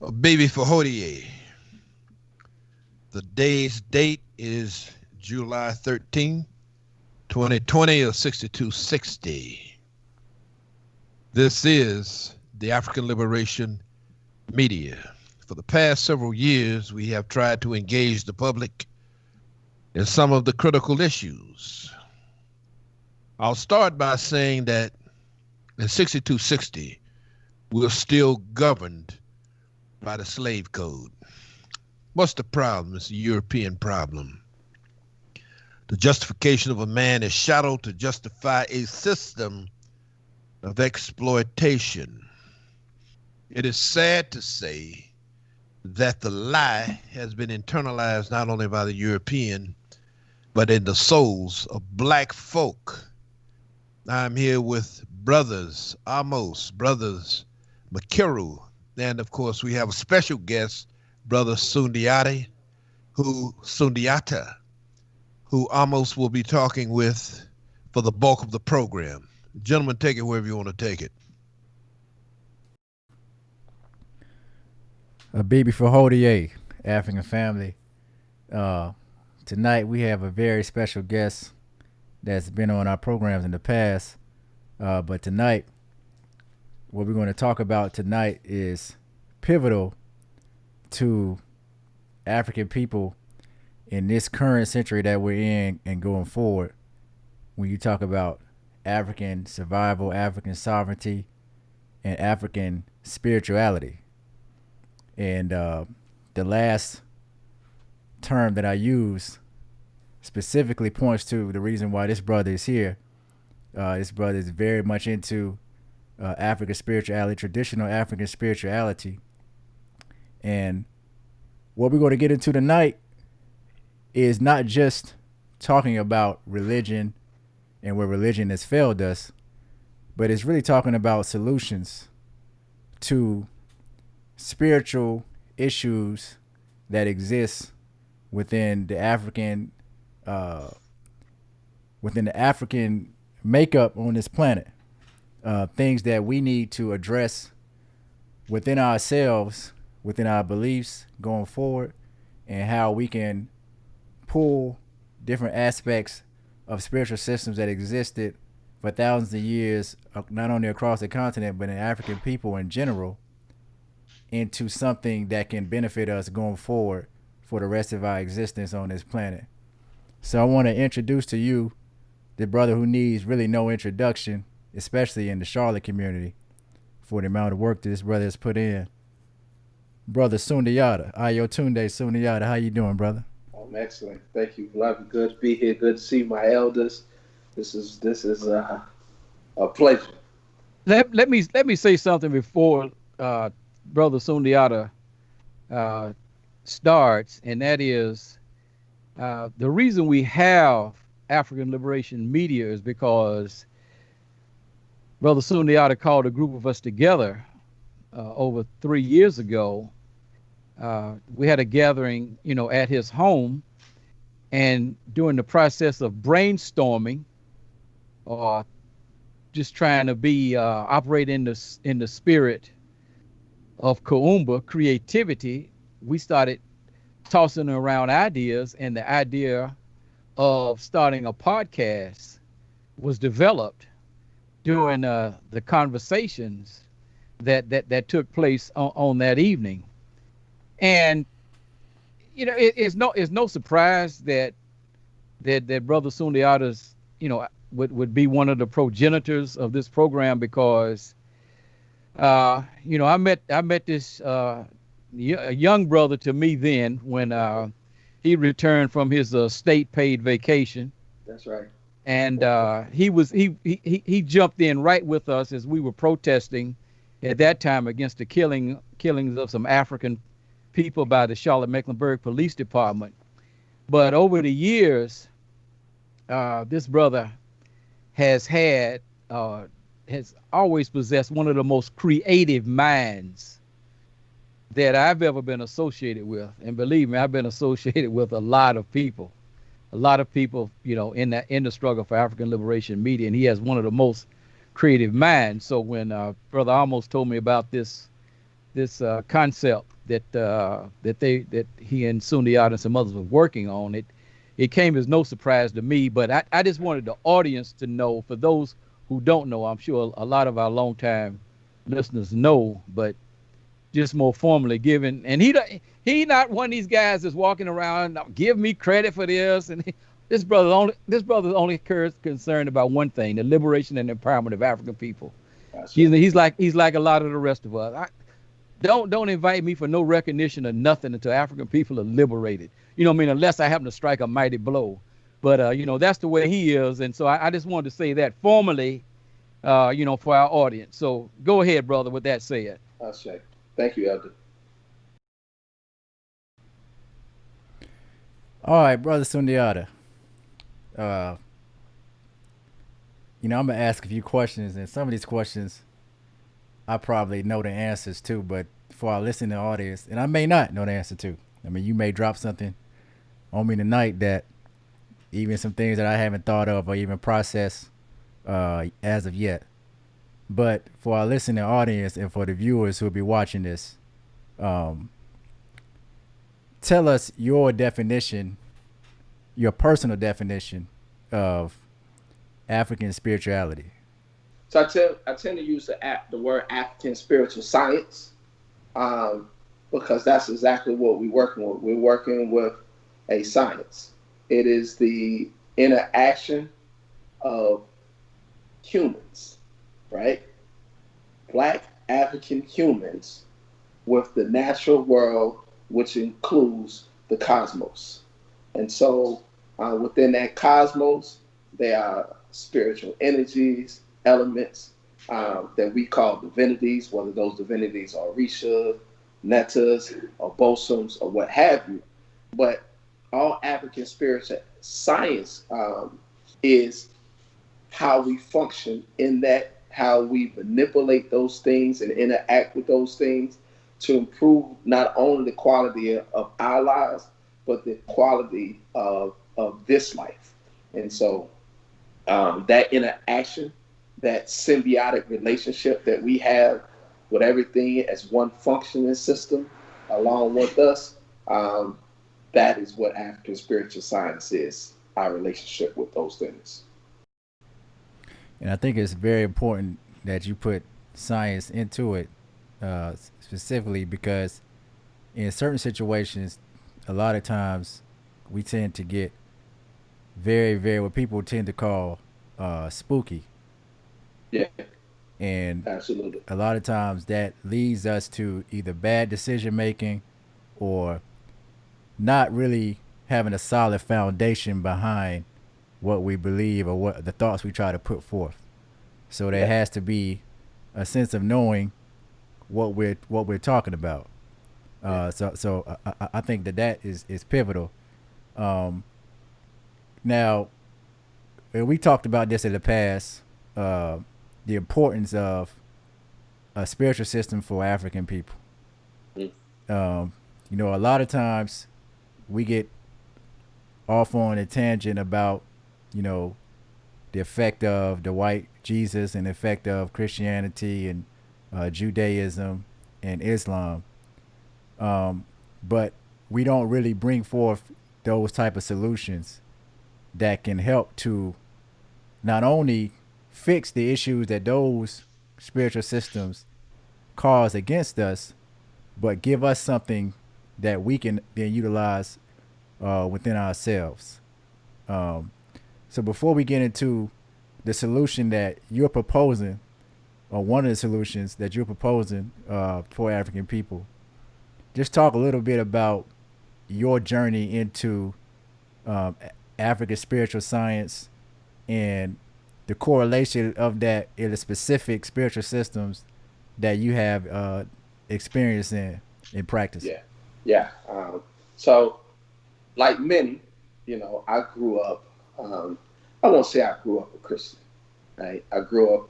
A baby for Hodie. The day's date is July 13, 2020 or 6260. This is the African Liberation Media. For the past several years, we have tried to engage the public in some of the critical issues. I'll start by saying that in 6260, we're still governed by the slave code. What's the problem? It's a European problem. The justification of a man is shadowed to justify a system of exploitation. It is sad to say that the lie has been internalized not only by the European, but in the souls of black folk. I'm here with brothers Amos, brothers Makiru, and of course we have a special guest, Brother Sundiata, who Amos will be talking with for the bulk of the program. Gentlemen, take it wherever you want to take it. A baby for Hodie, African family. Tonight we have a very special guest that's been on our programs in the past. But tonight, what we're going to talk about tonight is pivotal to African people in this current century that we're in and going forward. When you talk about African survival, African sovereignty, and African spirituality. And the last term that I use specifically points to the reason why this brother is here. This brother is very much into African spirituality, traditional African spirituality. And what we're going to get into tonight is not just talking about religion and where religion has failed us, but it's really talking about solutions to spiritual issues that exist within the African makeup on this planet. Things that we need to address within ourselves, within our beliefs going forward, and how we can pull different aspects of spiritual systems that existed for thousands of years, not only across the continent, but in African people in general, into something that can benefit us going forward for the rest of our existence on this planet. So I want to introduce to you the brother who needs really no introduction, especially in the Charlotte community, for the amount of work that this brother has put in. Brother Sundiata, Ayotunde Sundiata, how you doing, brother? I'm excellent. Thank you. Love, good to be here. Good to see my elders. This is a pleasure. Let me say something before Brother Sundiata starts, and that is the reason we have African Liberation Media is because Brother Sundiata called a group of us together over 3 years ago. We had a gathering, at his home, and during the process of brainstorming or just trying to be operate in the spirit of Kuumba creativity, we started tossing around ideas, and the idea of starting a podcast was developed during the conversations that took place on that evening. And it's no surprise that Brother Sundiata's would be one of the progenitors of this program, because I met this a young brother to me then when he returned from his state paid vacation. That's right. And he jumped in right with us as we were protesting at that time against the killings of some African people by the Charlotte-Mecklenburg Police Department. But over the years, this brother has always possessed one of the most creative minds that I've ever been associated with. And believe me, I've been associated with a lot of people, in the struggle for African Liberation Media, and he has one of the most creative minds. So when Brother almost told me about this concept that he and Sundiata and some others were working on. It came as no surprise to me, but I just wanted the audience to know. For those who don't know, I'm sure a lot of our longtime listeners know, but just more formally given. And he not one of these guys that's walking around give me credit for this. And this brother's only concerned about one thing: the liberation and empowerment of African people. He's like a lot of the rest of us. Don't invite me for no recognition or nothing until African people are liberated. You know what I mean? Unless I happen to strike a mighty blow. But you know, that's the way he is. And so I just wanted to say that formally, you know, for our audience. So go ahead, brother, with that said. Thank you, Elder. All right, Brother Sundiata. You know, I'm gonna ask a few questions, and some of these questions I probably know the answers to, but for our listening audience, and I may not know the answer to. I mean, you may drop something on me tonight that even some things that I haven't thought of or even processed as of yet. But for our listening audience and for the viewers who will be watching this, tell us your definition, your personal definition of African spirituality. So I tend to use the word African spiritual science because that's exactly what we're working with. We're working with a science. It is the interaction of humans, right? Black African humans with the natural world, which includes the cosmos. And so within that cosmos, there are spiritual energies, elements that we call divinities, whether those divinities are Orisha, Netas, or Bosums, or what have you. But all African spiritual science is how we function in that, how we manipulate those things and interact with those things to improve not only the quality of our lives, but the quality of this life. And so that interaction, that symbiotic relationship that we have with everything as one functioning system along with us, that is what African spiritual science is, our relationship with those things. And I think it's very important that you put science into it, specifically because in certain situations, a lot of times we tend to get very, very, what people tend to call spooky. Yeah. And absolutely, a lot of times that leads us to either bad decision making or not really having a solid foundation behind what we believe or what the thoughts we try to put forth. So there has to be a sense of knowing what we're talking about. So I think that is pivotal. Now, we talked about this in the past, the importance of a spiritual system for African people. You know, a lot of times we get off on a tangent about, you know, the effect of the white Jesus and the effect of Christianity and Judaism and Islam. But we don't really bring forth those type of solutions that can help to not only fix the issues that those spiritual systems cause against us, but give us something that we can then utilize within ourselves. So before we get into the solution that you're proposing, or one of the solutions that you're proposing for African people, just talk a little bit about your journey into African spiritual science and the correlation of that in the specific spiritual systems that you have experience in practice. Yeah. So, like many, you know, I grew up. I won't say I grew up a Christian. Right? I grew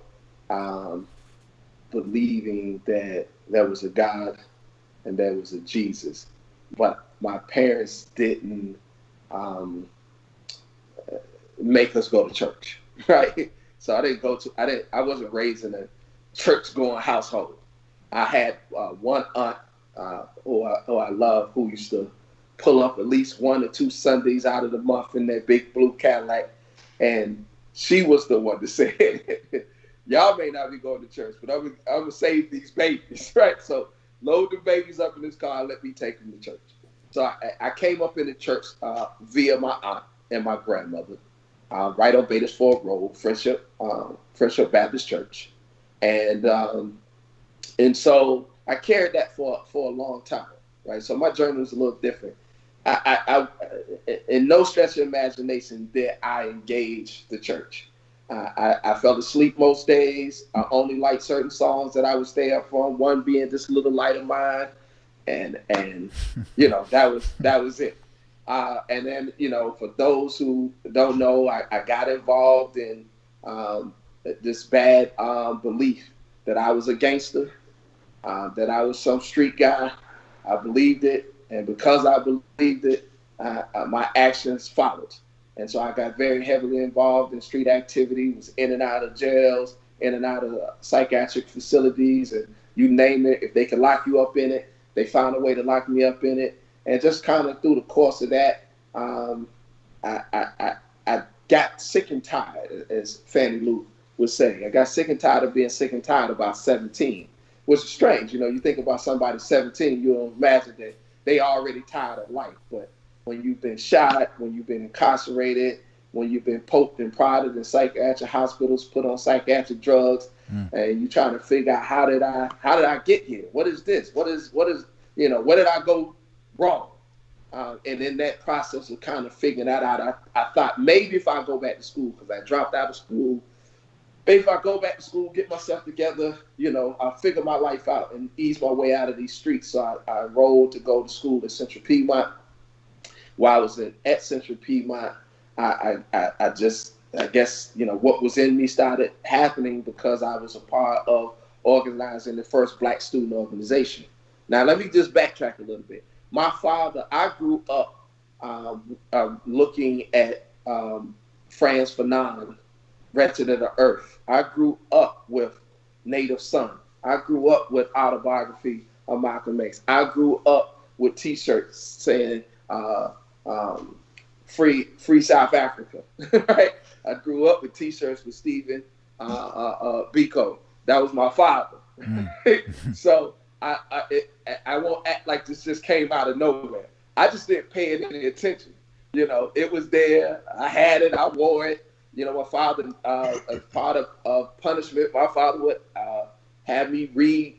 up believing that there was a God and there was a Jesus, but my parents didn't make us go to church, right? So I wasn't raised in a church-going household. I had one aunt who I love, who used to pull up at least 1 or 2 Sundays out of the month in that big blue Cadillac. And she was the one that said, y'all may not be going to church, but I'm going to save these babies, right? So load the babies up in this car and let me take them to church. So I came up in the church via my aunt and my grandmother, right on Bates Ford Road, Friendship Baptist Church. And so I carried that for a long time, right? So my journey was a little different. I in no stretch of imagination did I engage the church. I fell asleep most days. I only liked certain songs that I would stay up on. One being "This Little Light of Mine," and that was it. And then for those who don't know, I got involved in this bad belief that I was a gangster, that I was some street guy. I believed it, and because I believed it, my actions followed. And so I got very heavily involved in street activity, was in and out of jails, in and out of psychiatric facilities, and you name it. If they could lock you up in it, they found a way to lock me up in it. And just kind of through the course of that, I got sick and tired, as Fannie Lou would say. I got sick and tired of being sick and tired about 17, which is strange. You think about somebody 17, you don't imagine that they already tired of life. But when you've been shot, when you've been incarcerated, when you've been poked and prodded in psychiatric hospitals, put on psychiatric drugs, and you're trying to figure out how did I get here? What is this? What is where did I go wrong? And in that process of kind of figuring that out, I thought maybe if I go back to school, because I dropped out of school, maybe if I go back to school, get myself together, I'll figure my life out and ease my way out of these streets. So I enrolled to go to school at Central Piedmont. While I was at Central Piedmont, I guess, what was in me started happening because I was a part of organizing the first Black student organization. Now, let me just backtrack a little bit. My father, I grew up looking at Franz Fanon, Wretched of the Earth. I grew up with Native Son. I grew up with Autobiography of Malcolm X. I grew up with T-shirts saying, free South Africa, right? I grew up with T-shirts with Stephen Biko. That was my father. So I won't act like this just came out of nowhere. I just didn't pay it any attention. It was there. I had it. I wore it. My father, as part of punishment, my father would have me read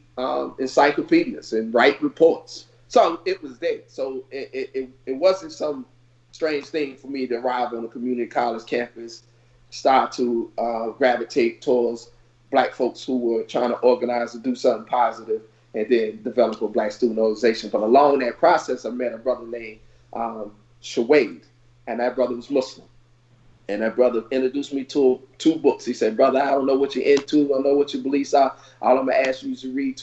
encyclopedias and write reports. So it was there. So it wasn't some strange thing for me to arrive on a community college campus, start to gravitate towards Black folks who were trying to organize to do something positive, and then develop a Black student organization. But along that process, I met a brother named Shawade, and that brother was Muslim. And that brother introduced me to 2 books. He said, "Brother, I don't know what you're into. I don't know what your beliefs are. All I'm going to ask you is to read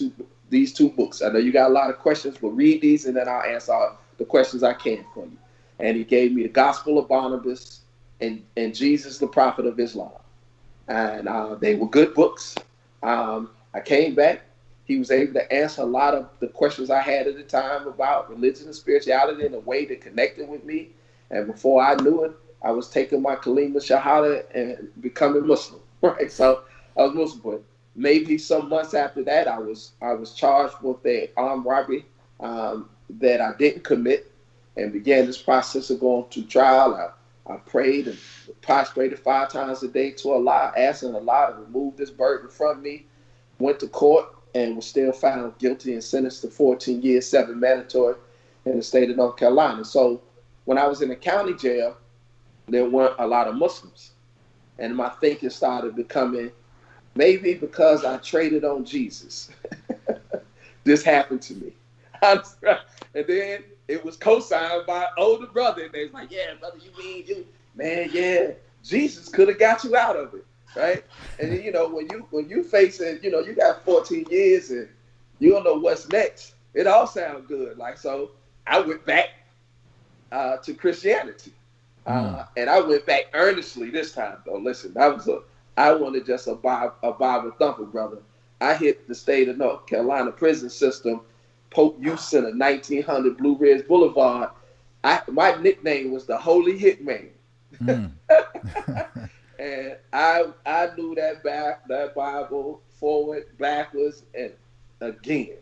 these 2 books. I know you got a lot of questions, but read these, and then I'll answer the questions I can for you." And he gave me the Gospel of Barnabas and Jesus, the Prophet of Islam. And they were good books. I came back. He was able to answer a lot of the questions I had at the time about religion and spirituality in a way that connected with me. And before I knew it, I was taking my Kalima Shahada and becoming Muslim. Right? So I was Muslim. But maybe some months after that, I was charged with an armed robbery that I didn't commit, and began this process of going to trial. I prayed and prostrated 5 times a day to Allah, asking Allah to remove this burden from me. Went to court and was still found guilty and sentenced to 14 years, 7 mandatory in the state of North Carolina. So when I was in the county jail, there weren't a lot of Muslims. And my thinking started becoming, maybe because I traded on Jesus, this happened to me. And then it was co-signed by an older brother. And they was like, "Yeah, brother, you mean you, man, yeah, Jesus could have got you out of it." Right? And then, when you facing, you got 14 years and you don't know what's next, it all sounds good. Like, so I went back to Christianity. And I went back earnestly this time, though. Listen, I wanted just a Bible thumper, brother. I hit the state of North Carolina prison system Pope Youth Center, 1900 Blue Ridge Boulevard. My nickname was the Holy Hitman. Mm. And I knew that Bible forward, backwards, and again.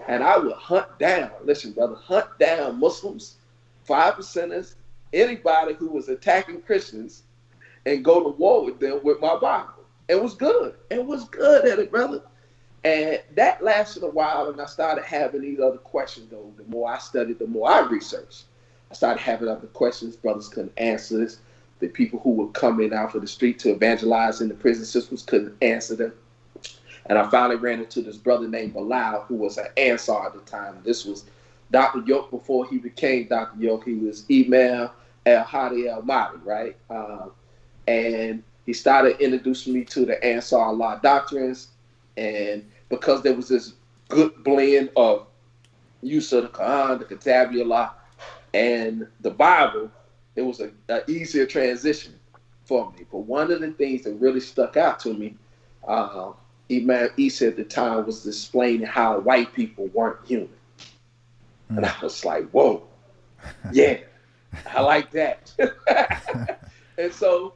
And I would hunt down, listen, brother, hunt down Muslims, 5%ers, anybody who was attacking Christians, and go to war with them with my Bible. It was good. It was good at it, brother. And that lasted a while, and I started having these other questions, though. The more I studied, the more I researched. I started having other questions. Brothers couldn't answer this. The people who were coming out of the street to evangelize in the prison systems couldn't answer them. And I finally ran into this brother named Bilal, who was an Ansar at the time. This was Dr. Yoke before he became Dr. Yoke. He was Imam al-Hadi al-Mahdi, right? And he started introducing me to the Ansar Allah doctrines. And because there was this good blend of use of the Quran, the Kitabullah, and the Bible, it was an easier transition for me. But one of the things that really stuck out to me, Imam Isa at the time was explaining how white people weren't human. And I was like, whoa, yeah, I like that. And so,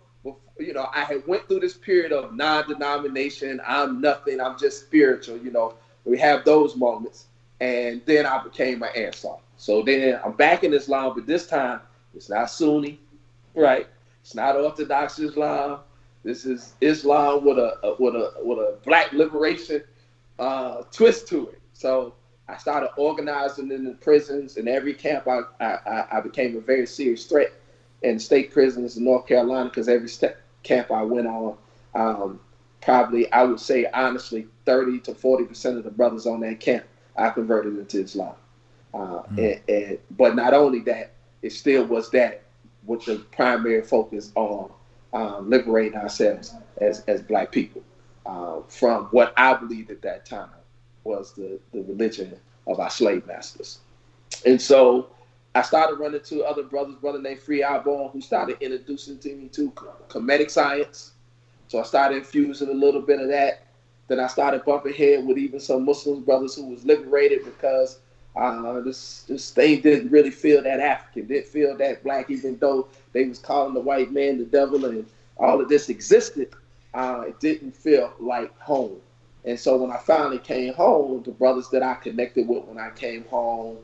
you know, I had went through this period of non-denomination. I'm nothing. I'm just spiritual. You know, we have those moments. And then I became an Ansar. So then I'm back in Islam, but this time it's not Sunni, right? It's not Orthodox Islam. This is Islam with a black liberation twist to it. So I started organizing in the prisons. In every camp, I became a very serious threat in state prisons in North Carolina, because every camp I went on, probably, I would say honestly, 30 to 40% of the brothers on that camp, I converted into Islam. But not only that, it still was that with the primary focus on liberating ourselves as black people from what I believed at that time was the religion of our slave masters. And so I started running to other brothers, brother named Free Albon, who started introducing to me to Kemetic science. So I started infusing a little bit of that. Then I started bumping head with even some Muslim brothers who was liberated, because this thing didn't really feel that African, didn't feel that black, even though they was calling the white man the devil and all of this existed. It didn't feel like home. And so when I finally came home, the brothers that I connected with when I came home,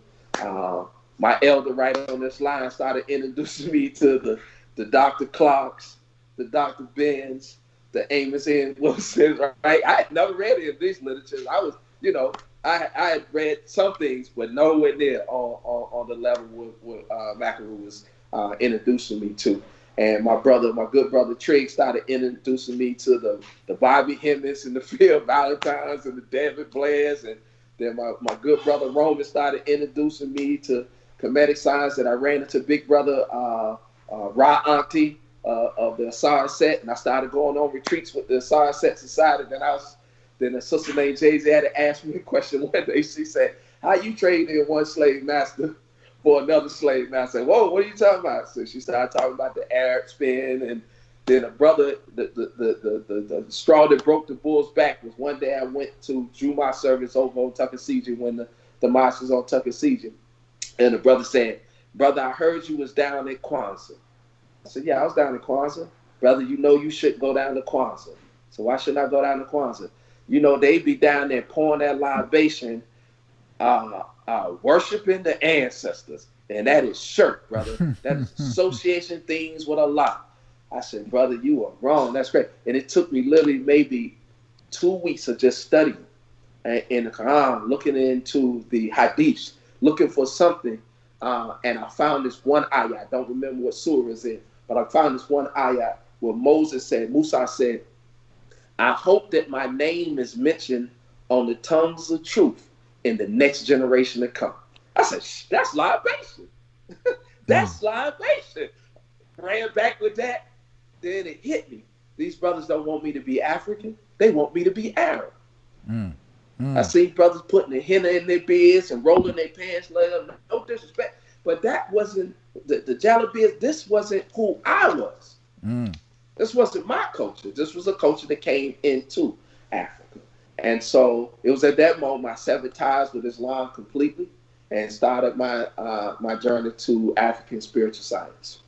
my elder right on this line started introducing me to the Dr. Clarks, the Dr. Benz, the Amos N. Wilson, right? I had never read any of these literatures. I was, you know, I had read some things, but nowhere near on the level what Mackeroo was introducing me to. And my good brother Trigg, started introducing me to the Bobby Hemmings and the Phil Valentines and the David Blairs. And then my good brother Roman started introducing me to Kemetic science. And I ran into big brother Ra Auntie of the Asar Set. And I started going on retreats with the Asar Set Society. Then a sister named Jay-Z had to ask me a question one day. She said, how you trade in one slave master for another slave master? I said, whoa, what are you talking about? So she started talking about the Arab spin. And then a brother, the straw that broke the bull's back was one day I went to Jumu'ah service over on Tuckasegee when the mosque was on Tuckasegee. And the brother said, brother, I heard you was down at Kwanzaa. I said, yeah, I was down at Kwanzaa. Brother, you know you shouldn't go down to Kwanzaa. So why shouldn't I go down to Kwanzaa? You know, they be down there pouring that libation, worshiping the ancestors. And that is shirk, brother. That is association things with Allah. I said, brother, you are wrong. That's great. And it took me literally maybe 2 weeks of just studying in the Quran, looking into the hadiths, looking for something. And I found this one ayah. I don't remember what surah it's in, but I found this one ayah where Musa said, I hope that my name is mentioned on the tongues of truth in the next generation to come. I said, that's libation. That's libation. Ran back with that. Then it hit me. These brothers don't want me to be African. They want me to be Arab. I seen brothers putting the henna in their beards and rolling their pants. No disrespect. But that wasn't the Jalabias. This wasn't who I was. This wasn't my culture. This was a culture that came into Africa. And so it was at that moment I severed ties with Islam completely and started my journey to African spiritual science.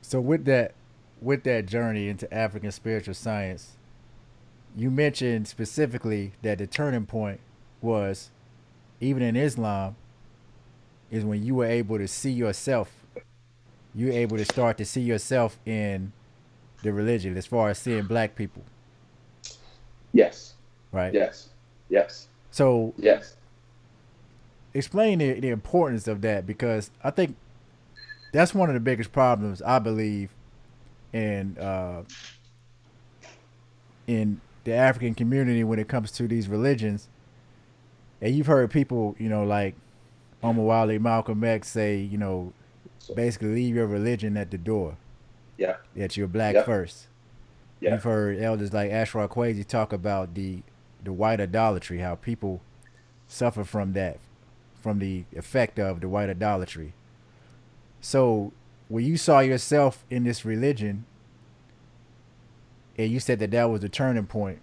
So with that journey into African spiritual science, you mentioned specifically that the turning point was, even in Islam, is when you were able to see yourself. You were able to start to see yourself in the religion, as far as seeing black people, Yes, right? yes, yes, So yes. explain the importance of that, because I think that's one of the biggest problems I believe in in the African community when it comes to these religions. And you've heard people, like Omawale Malcolm X say, So basically leave your religion at the door, yeah, that you're black yeah, first. yeah, You've heard elders like Ashraf Kwesi talk about the white idolatry, how people suffer from that, from the effect of the white idolatry. So when you saw yourself in this religion, and you said that that was the turning point,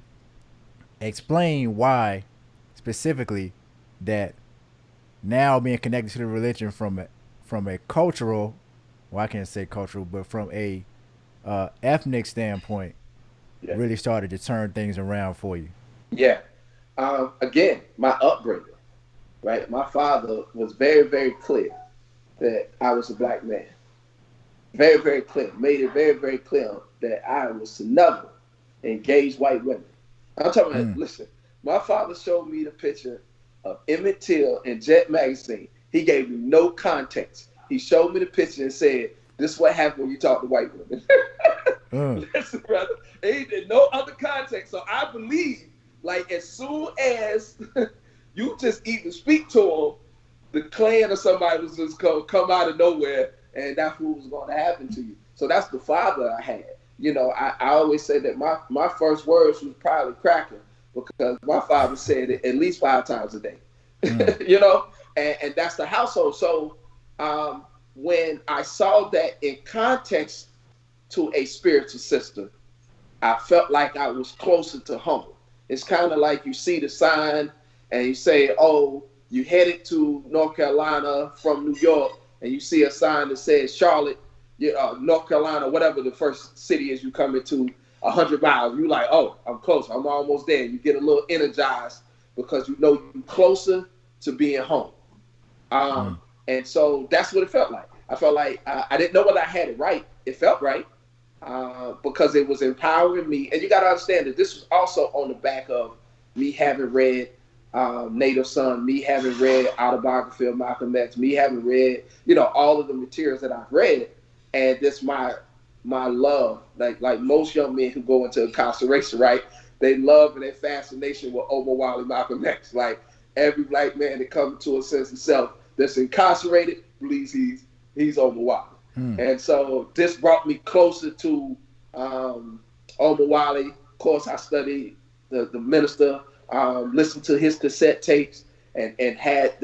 explain why specifically that now being connected to the religion from a cultural, well, I can't say cultural, but from a ethnic standpoint, yeah, really started to turn things around for you. yeah. Again, my upbringing, right? My father was very, very clear that I was a black man. Very, very clear. Made it very, very clear that I was to never engage white women. I'm talking about, Mm. listen, my father showed me the picture of Emmett Till in Jet Magazine. He gave me no context. He showed me the picture and said, this is what happened when you talk to white women. Listen, brother, he did no other context. So I believe, like, as soon as you just even speak to him, the clan or somebody was just going to come out of nowhere, and that's what was going to happen to you. So that's the father I had. I always say that my first words was probably cracking because my father said it at least 5 times a day. Mm. And that's the household. So when I saw that in context to a spiritual system, I felt like I was closer to home. It's kind of like you see the sign and you say, oh, you headed to North Carolina from New York, and you see a sign that says Charlotte, North Carolina, whatever the first city is you come into, 100 miles. You like, oh, I'm close. I'm almost there. You get a little energized because you know you're closer to being home. Mm. And so that's what it felt like. I felt like I didn't know whether I had it right. It felt right because it was empowering me. And you got to understand that this was also on the back of me having read Native Son, me having read Autobiography of Malcolm X, me having read, all of the materials that I've read. And this my love, like most young men who go into incarceration, right? They love and their fascination with Omar Wally Malcolm X. Like every black man that comes to a sense of self that's incarcerated believes he's Omar Wally. Mm. And so this brought me closer to Omar Wally. Of course, I studied the minister, listened to his cassette tapes, and had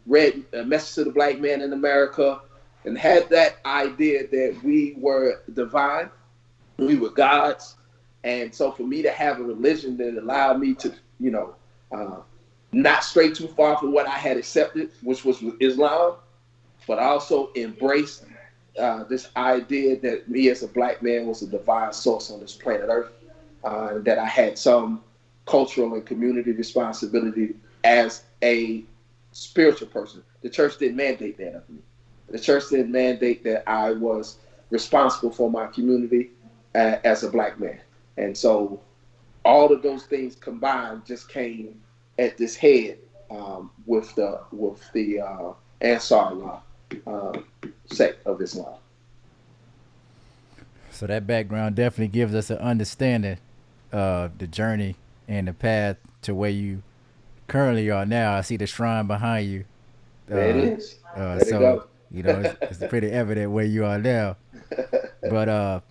read A Message to the Black Man in America, and had that idea that we were divine, we were gods. And so for me to have a religion that allowed me to, not stray too far from what I had accepted, which was Islam, but also embrace this idea that me as a black man was a divine source on this planet Earth, that I had some cultural and community responsibility as a spiritual person. The church didn't mandate that of me. The church didn't mandate that I was responsible for my community as a black man. And so all of those things combined just came at this head with the Ansar sect of Islam. So that background definitely gives us an understanding of the journey and the path to where you currently are now. I see the shrine behind you. There it is. There you So go. it's pretty evident where you are now. But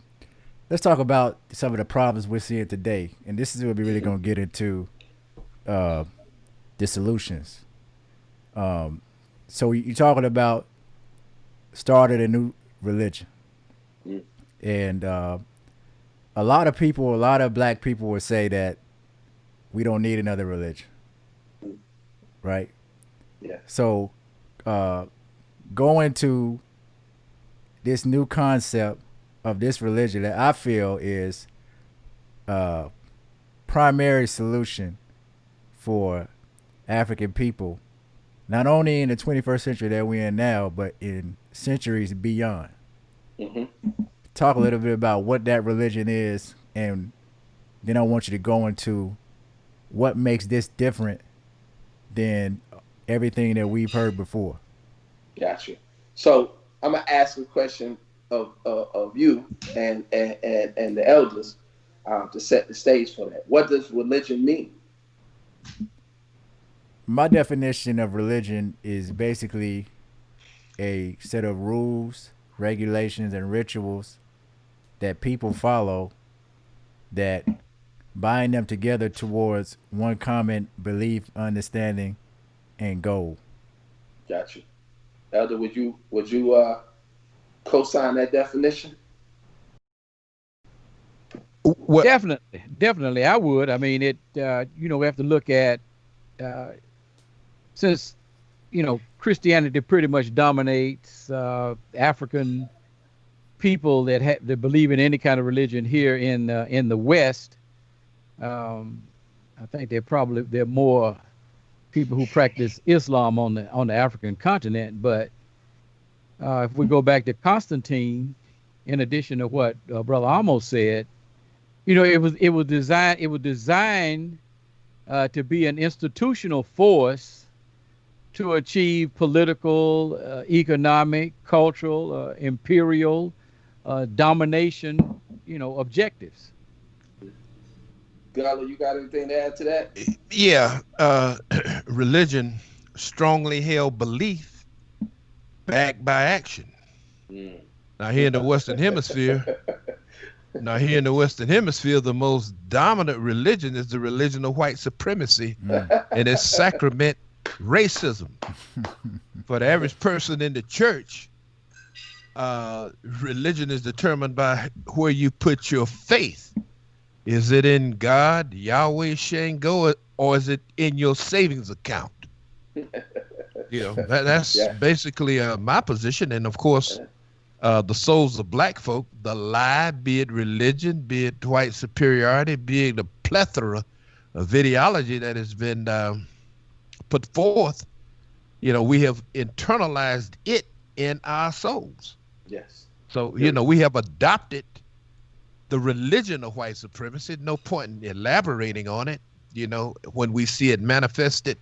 let's talk about some of the problems we're seeing today, and this is where we're really gonna get into the solutions. So you're talking about started a new religion, and a lot of black people would say that we don't need another religion, right? Yeah. So, going to this new concept of this religion that I feel is a primary solution for African people, not only in the 21st century that we're in now, but in centuries beyond. Mm-hmm. Talk a little bit about what that religion is, and then I want you to go into what makes this different than everything that we've heard before. Gotcha. So I'm gonna ask a question of you and the elders to set the stage for that. What does religion mean? My definition of religion is basically a set of rules, regulations, and rituals that people follow that bind them together towards one common belief, understanding, and goal. Gotcha. Elder, would you co-sign that definition? What? Definitely, I would. I mean, it. We have to look at since Christianity pretty much dominates African people that believe in any kind of religion here in the West. I think there are more people who practice Islam on the African continent. But if we go back to Constantine, in addition to what Brother Amos said, it was designed to be an institutional force to achieve political, economic, cultural, imperial domination, objectives. Gala, you got anything to add to that? Yeah, religion, strongly held belief, backed by action. Now here in the Western Hemisphere, the most dominant religion is the religion of white supremacy, and its sacrament racism. For the average person in the church, religion is determined by where you put your faith. Is it in God, Yahweh, Shango, or is it in your savings account? That's basically my position. And of course, the souls of black folk, the lie, be it religion, be it white superiority, be it the plethora of ideology that has been put forth, we have internalized it in our souls. Yes. So, we have adopted the religion of white supremacy. No point in elaborating on it, when we see it manifested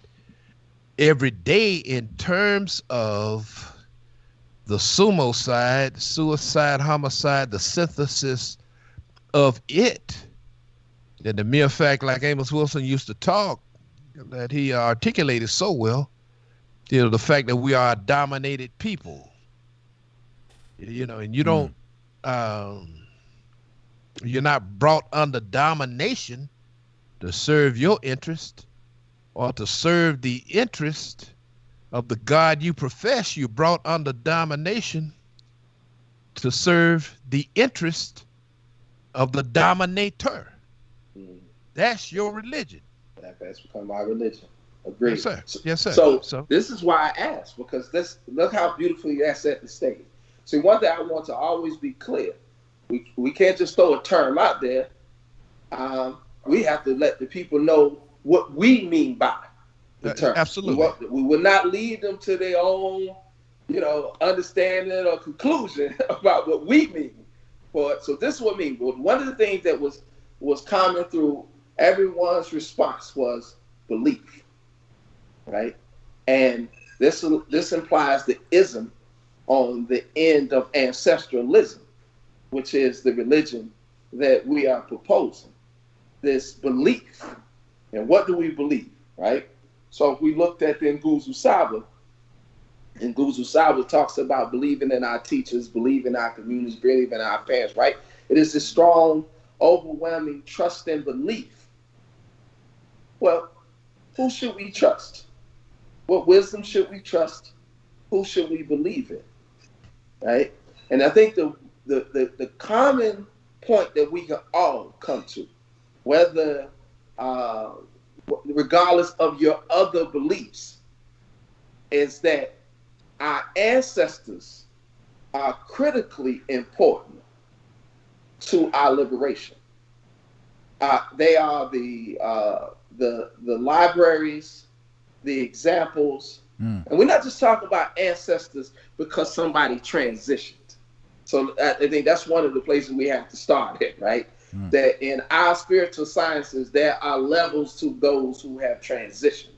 every day in terms of the suicide, homicide, the synthesis of it. And the mere fact, like Amos Wilson used to talk, that he articulated so well, the fact that we are a dominated people, and you don't, you're not brought under domination to serve your interest or to serve the interest of the God you profess. You brought under domination to serve the interest of the dominator. That's your religion. That's become our religion. Agreed. Yes, sir. Yes, sir. So this is why I asked, because look how beautifully that set the stage. See, one thing I want to always be clear. We can't just throw a term out there. We have to let the people know what we mean by the term. Absolutely. We will not lead them to their own, understanding or conclusion about what we mean. So this is what I mean. One of the things that was common through everyone's response was belief, right? And this implies the ism on the end of ancestralism, which is the religion that we are proposing. This belief. And what do we believe, right? So if we looked at the Nguzo Saba, and Nguzo Saba talks about believing in our teachers, believing in our communities, believing in our parents, right? It is this strong, overwhelming trust and belief. Well, who should we trust? What wisdom should we trust? Who should we believe in, right? And I think the common point that we can all come to, whether regardless of your other beliefs, is that our ancestors are critically important to our liberation. They are the libraries, the examples, and we're not just talking about ancestors because somebody transitioned. So I think that's one of the places we have to start at, right? That in our spiritual sciences, there are levels to those who have transitioned.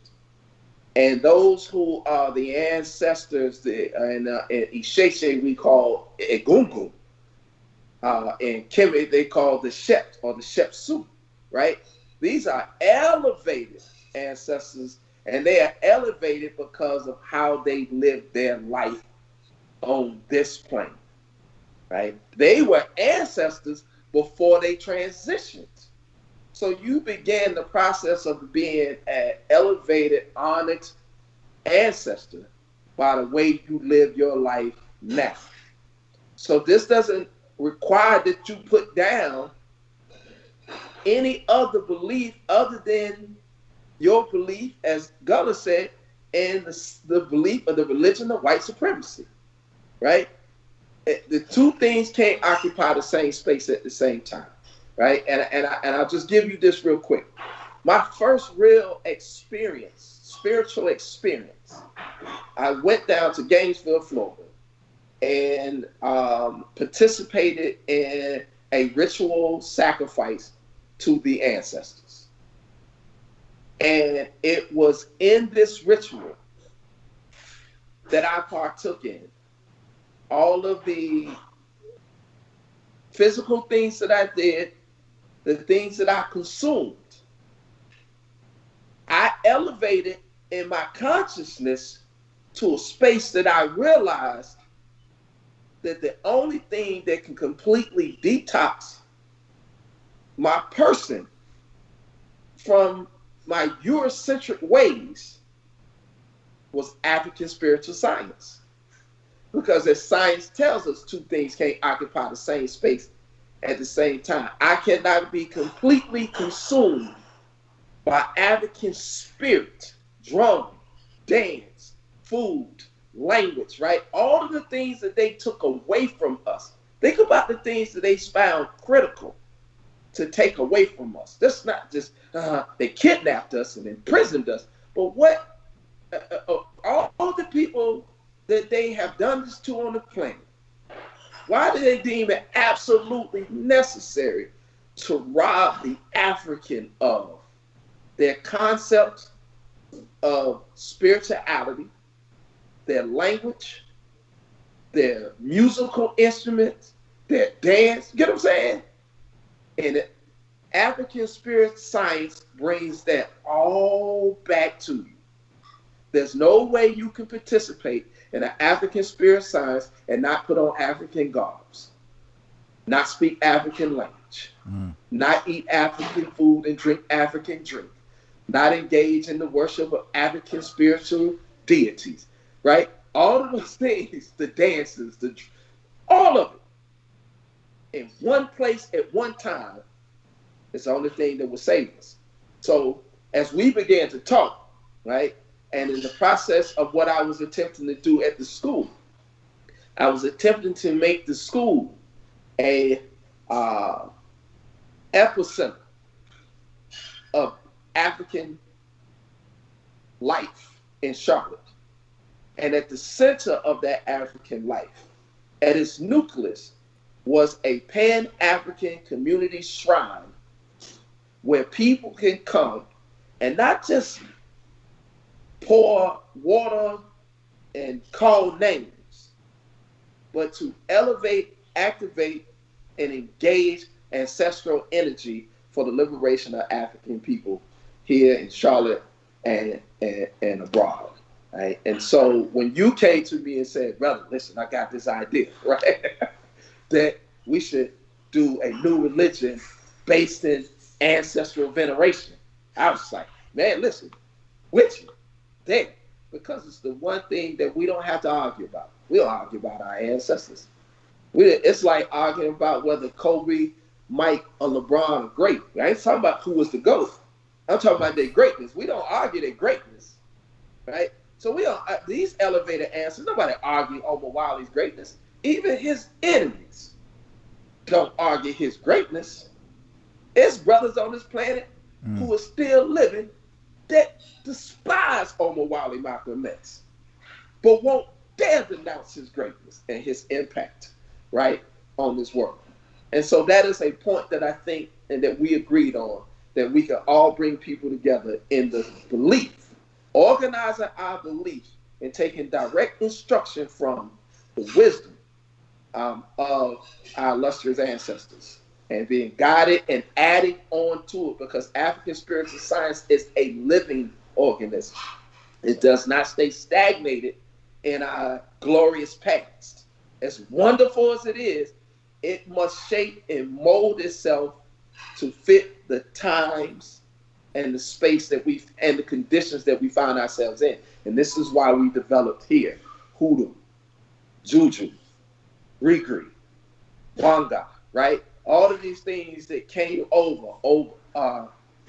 And those who are the ancestors, in Isheshe we call Egungun. In Kemet they call the Shept or the Shepsu, right? These are elevated ancestors, and they are elevated because of how they lived their life on this plane, right? They were ancestors before they transitioned. So you began the process of being an elevated, honored ancestor by the way you live your life now. So this doesn't require that you put down any other belief other than your belief, as Gullah said, in the belief of the religion of white supremacy, right? The two things can't occupy the same space at the same time, right? And I'll just give you this real quick. My first real experience, spiritual experience, I went down to Gainesville, Florida, and participated in a ritual sacrifice to the ancestors. And it was in this ritual that I partook in all of the physical things that I did, the things that I consumed. I elevated in my consciousness to a space that I realized that the only thing that can completely detox my person from my Eurocentric ways was African spiritual science. Because as science tells us, two things can't occupy the same space at the same time. I cannot be completely consumed by African spirit, drum, dance, food, language, right? All of the things that they took away from us. Think about the things that they found critical to take away from us. That's not just, they kidnapped us and imprisoned us, but what, all the people that they have done this to on the planet, why do they deem it absolutely necessary to rob the African of their concept of spirituality, their language, their musical instruments, their dance? Get what I'm saying? And African spirit science brings that all back to you. There's no way you can participate in an African spirit science and not put on African garbs, not speak African language, not eat African food and drink African drink, not engage in the worship of African spiritual deities, right? All of those things, the dances, all of it, in one place at one time, is the only thing that will save us. So as we began to talk, right, and in the process of what I was attempting to do at the school, I was attempting to make the school a epicenter of African life in Charlotte. And at the center of that African life, at its nucleus, was a Pan-African community shrine where people can come and not just pour water and call names, but to elevate, activate, and engage ancestral energy for the liberation of African people here in Charlotte and abroad. Right? And so when you came to me and said, brother, listen, I got this idea, right? That we should do a new religion based in ancestral veneration. I was like, man, listen, with you. There, because it's the one thing that we don't have to argue about. We don't argue about our ancestors. It's like arguing about whether Kobe, Mike, or LeBron are great. I ain't talking about who was the GOAT. I'm talking about their greatness. We don't argue their greatness, right? So we don't. These elevated ancestors, nobody argue over Wiley's greatness. Even his enemies don't argue his greatness. It's brothers on this planet who are still living that despise Omar Wiley Malcolm X, but won't dare denounce his greatness and his impact, right, on this world. And so that is a point that I think and that we agreed on, that we can all bring people together in the belief, organizing our belief and taking direct instruction from the wisdom of our illustrious ancestors and being guided and adding on to it, because African spiritual science is a living organism. It does not stay stagnated in our glorious past. As wonderful as it is, it must shape and mold itself to fit the times and the space that we and the conditions that we find ourselves in. And this is why we developed here hoodoo, juju, rigri, wanga, right? All of these things that came over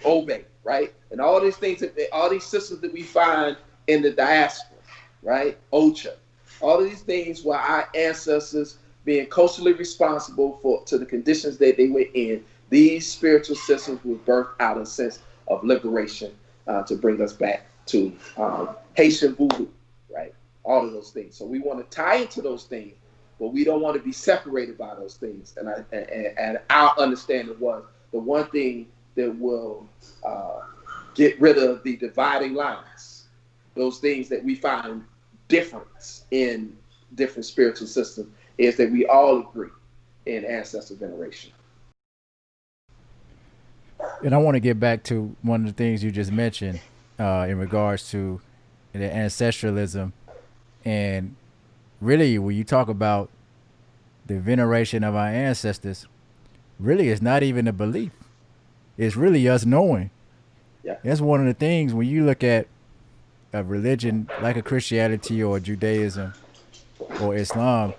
Obey, right? And all these things, all these systems that we find in the diaspora, right? Ocha, all of these things were our ancestors being culturally responsible to the conditions that they were in. These spiritual systems were birthed out of a sense of liberation to bring us back to Haitian voodoo, right? All of those things. So we want to tie into those things, but we don't want to be separated by those things. And our understanding was the one thing that will get rid of the dividing lines, those things that we find difference in different spiritual systems, is that we all agree in ancestor veneration. And I want to get back to one of the things you just mentioned in regards to the ancestralism. And really, when you talk about the veneration of our ancestors, really it's not even a belief. It's really us knowing. Yeah. That's one of the things when you look at a religion like a Christianity or Judaism or Islam,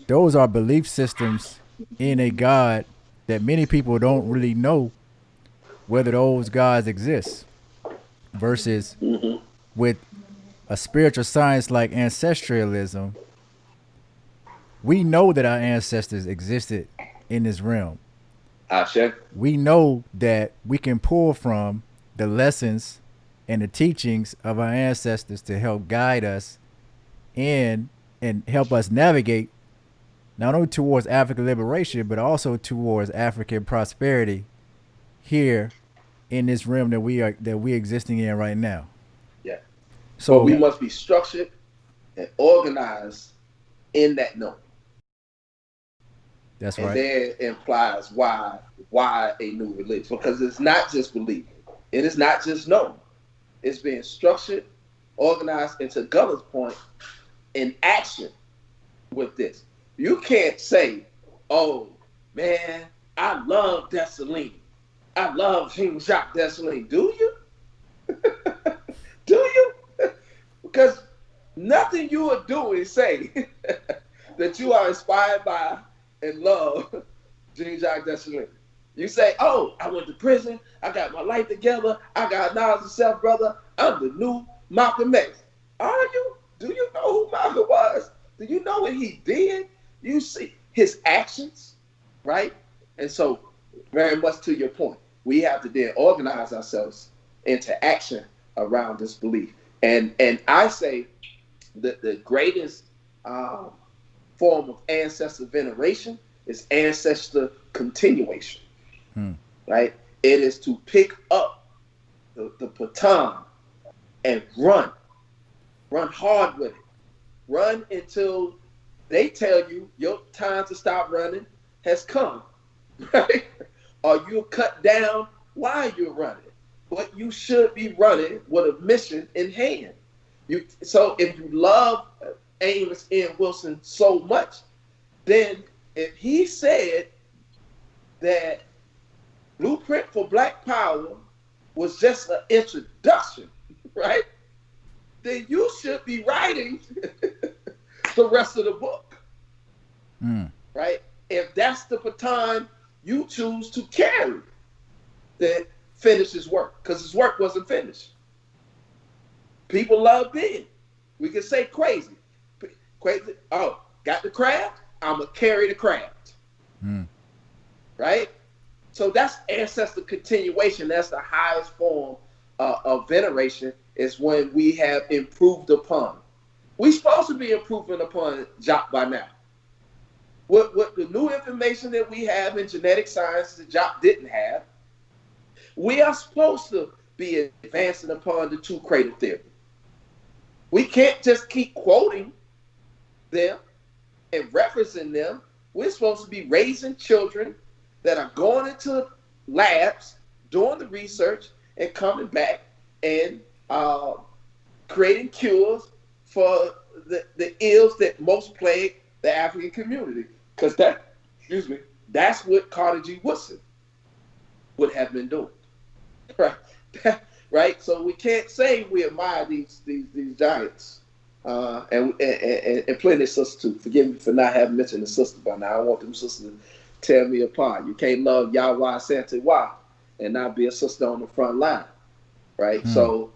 those are belief systems in a God that many people don't really know whether those gods exist. Versus with a spiritual science like ancestralism, we know that our ancestors existed in this realm. Ashe. We know that we can pull from the lessons and the teachings of our ancestors to help guide us in and help us navigate not only towards African liberation, but also towards African prosperity here in this realm that we existing in right now. Yeah. So but we must be structured and organized in that knowing. That's and right. And that implies why a new religion. Because it's not just believing. It is not just knowing. It's being structured, organized, and to Guller's point, in action with this. You can't say, oh, man, I love Dessalines. I love Jean-Jacques Dessalines. Do you? Do you? Because nothing you are doing say that you are inspired by and love Jean-Jacques Dessalines. You say, oh, I went to prison. I got my life together. I got knowledge of self, brother. I'm the new Malcolm X. Are you? Do you know who Malcolm was? Do you know what he did? You see his actions, right? And so, very much to your point, we have to then organize ourselves into action around this belief. And I say that the greatest form of ancestor veneration is ancestor continuation, right? It is to pick up the baton and run hard with it. Run until they tell you your time to stop running has come, right? Or you're cut down while you're running. But you should be running with a mission in hand. So if you love Amos N. Wilson so much, then if he said that Blueprint for Black Power was just an introduction, right? Then you should be writing the rest of the book, right? If that's the baton you choose to carry, then finish his work because his work wasn't finished. People love being. We can say crazy. Crazy. Oh, got the craft? I'm going to carry the craft. Right? So that's ancestor continuation. That's the highest form of veneration, is when we have improved upon. We're supposed to be improving upon Jop by now. What the new information that we have in genetic science that Jop didn't have, we are supposed to be advancing upon the two cradle theory. We can't just keep quoting them and referencing them. We're supposed to be raising children that are going into labs, doing the research, and coming back and creating cures for the ills that most plague the African community. Because that's what Carter G. Woodson would have been doing. Right? Right? So we can't say we admire these giants. And plenty of sisters too. Forgive me for not having mentioned the sister by now. I want them sisters to tear me apart. You can't love Yahweh Santa Wa and not be a sister on the front line. Right? So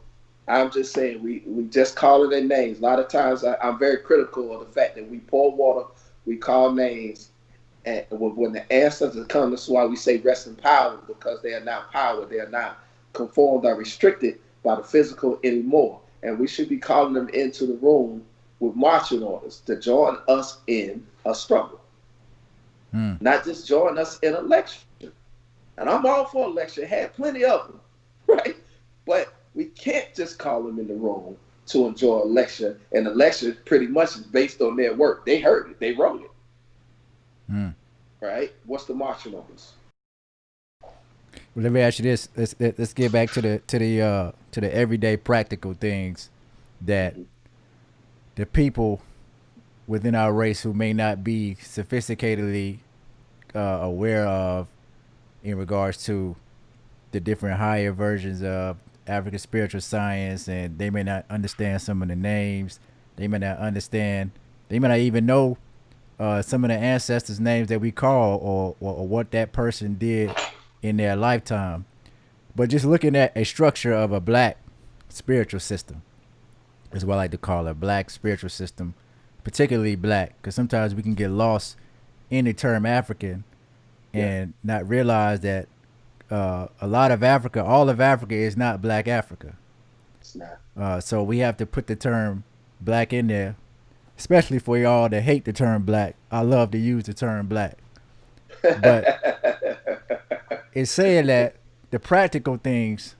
I'm just saying we just calling their names. A lot of times I'm very critical of the fact that we pour water, we call names, and when the ancestors come, that's why we say rest in power, because they are not power. They are not conformed or restricted by the physical anymore. And we should be calling them into the room with marching orders to join us in a struggle. Not just join us in a lecture. And I'm all for a lecture, had plenty of them, right? But we can't just call them in the room to enjoy a lecture. And the lecture pretty much is based on their work. They heard it, they wrote it. Right? What's the marching orders? Well, let me ask you this. Let's get back to the everyday practical things that the people within our race who may not be sophisticatedly aware of in regards to the different higher versions of African spiritual science, and they may not understand some of the names. They may not understand. They may not even know some of the ancestors' names that we call, or what that person did in their lifetime. But just looking at a structure of a black spiritual system is what I like to call a black spiritual system, particularly black, because sometimes we can get lost in the term African and not realize that a lot of Africa, all of Africa is not black Africa. It's not. So we have to put the term black in there, especially for y'all that hate the term black. I love to use the term black. But it's saying that the practical things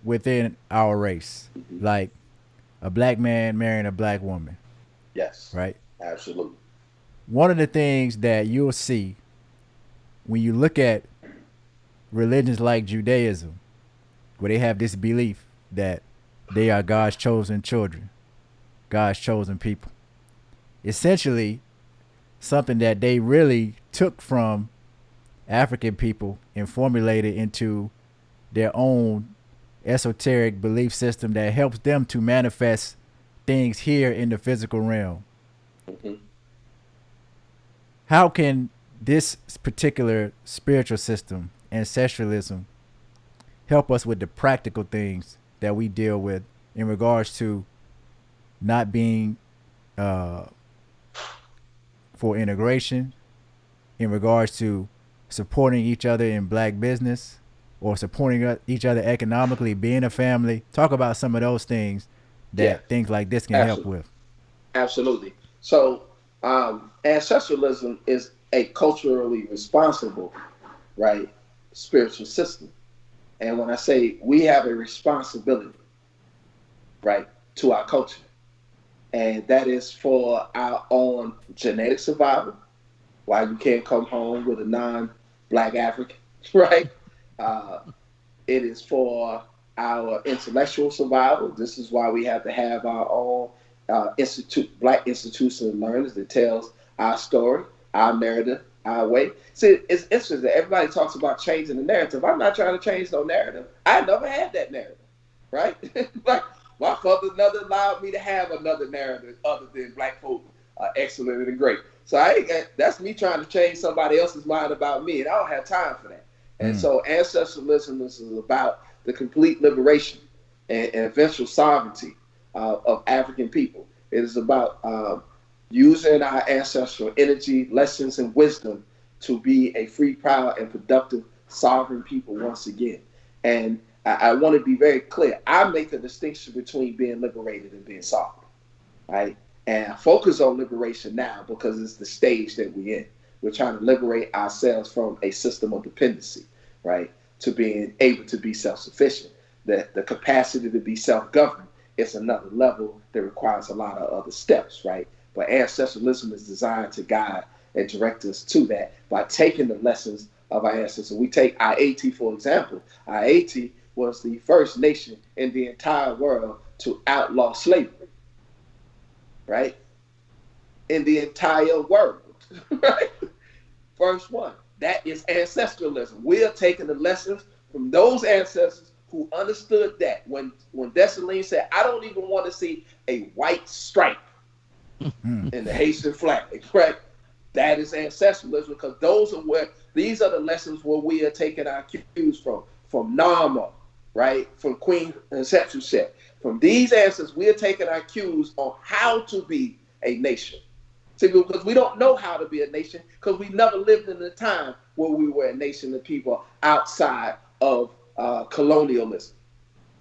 within our race, like a black man marrying a black woman. Yes. Right? Absolutely. One of the things that you'll see when you look at religions like Judaism, where they have this belief that they are God's chosen children, God's chosen people. Essentially, something that they really took from African people and formulated into their own esoteric belief system that helps them to manifest things here in the physical realm. How can this particular spiritual system, ancestralism, help us with the practical things that we deal with in regards to not being for integration, in regards to supporting each other in black business, or supporting each other economically, being a family? Talk about some of those things that things like this can help with. Absolutely. So ancestralism is a culturally responsible, right, spiritual system. And when I say we have a responsibility, right, to our culture, and that is for our own genetic survival, why you can't come home with a non-black African, right? It is for our intellectual survival. This is why we have to have our own black institution of learners that tells our story, our narrative, our way. See, it's interesting that everybody talks about changing the narrative. I'm not trying to change no narrative. I never had that narrative, right? Like, my father never allowed me to have another narrative other than black folk are excellent and great. So that's me trying to change somebody else's mind about me, and I don't have time for that. And so ancestralism is about the complete liberation and eventual sovereignty of African people. It is about using our ancestral energy, lessons, and wisdom to be a free, proud, and productive sovereign people once again. And I want to be very clear. I make a distinction between being liberated and being sovereign, right? And I focus on liberation now because it's the stage that we're in. We're trying to liberate ourselves from a system of dependency, right? To being able to be self-sufficient. The capacity to be self-governed is another level that requires a lot of other steps, right? But ancestralism is designed to guide and direct us to that by taking the lessons of our ancestors. We take IAT, for example. IAT was the first nation in the entire world to outlaw slavery, right? In the entire world, right? First one. That is ancestralism. We are taking the lessons from those ancestors who understood that. When Dessalines said, I don't even want to see a white stripe in the Haitian flag, right? That is ancestralism, because these are the lessons where we are taking our cues from Nama, right? From Queen Hatshepsut. From these ancestors, we are taking our cues on how to be a nation. See, because we don't know how to be a nation, because we never lived in a time where we were a nation of people outside of colonialism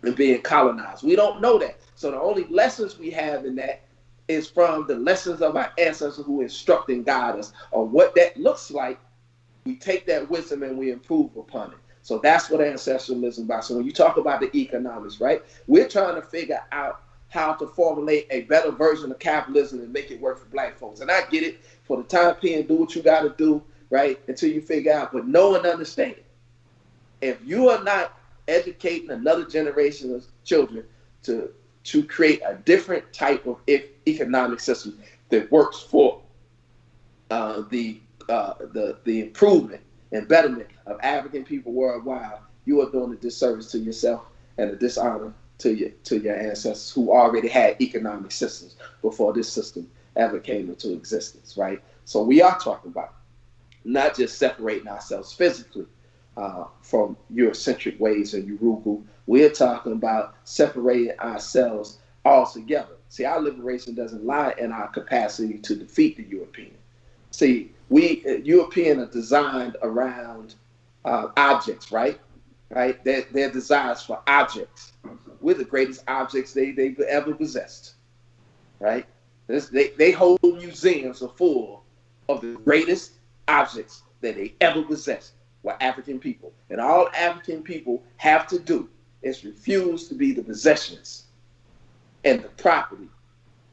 and being colonized. We don't know that. So the only lessons we have in that is from the lessons of our ancestors who instruct and guide us on what that looks like. We take that wisdom and we improve upon it. So that's what ancestralism is about. So when you talk about the economics, right, we're trying to figure out how to formulate a better version of capitalism and make it work for black folks. And I get it. For the time being, do what you got to do, right, until you figure out. But know and understand, if you are not educating another generation of children to create a different type of economic system that works for the improvement and betterment of African people worldwide, you are doing a disservice to yourself and a dishonor to your ancestors who already had economic systems before this system ever came into existence, right? So we are talking about not just separating ourselves physically from Eurocentric ways and Urugu. We're talking about separating ourselves altogether. See, our liberation doesn't lie in our capacity to defeat the European. See, European are designed around objects, right? Right? They're designed for objects. We're the greatest objects they've ever possessed, right? They hold museums are full of the greatest objects that they ever possessed were African people. And all African people have to do is refuse to be the possessions and the property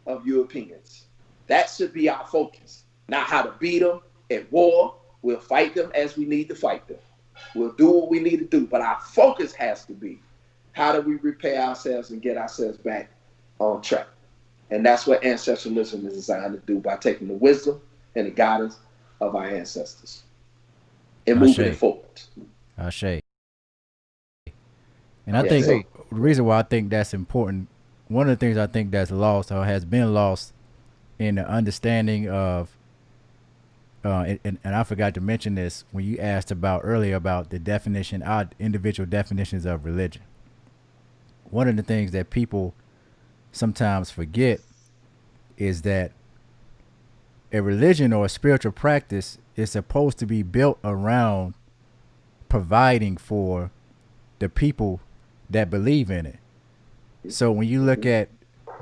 of Europeans. That should be our focus, not how to beat them at war. We'll fight them as we need to fight them. We'll do what we need to do, but our focus has to be, how do we repair ourselves and get ourselves back on track? And that's what ancestralism is designed to do, by taking the wisdom and the guidance of our ancestors and moving it forward. Ashe. And I think the reason why I think that's important, one of the things I think that's lost or has been lost in the understanding of, and I forgot to mention this when you asked about earlier about the definition, our individual definitions of religion. One of the things that people sometimes forget is that a religion or a spiritual practice is supposed to be built around providing for the people that believe in it. So when you look at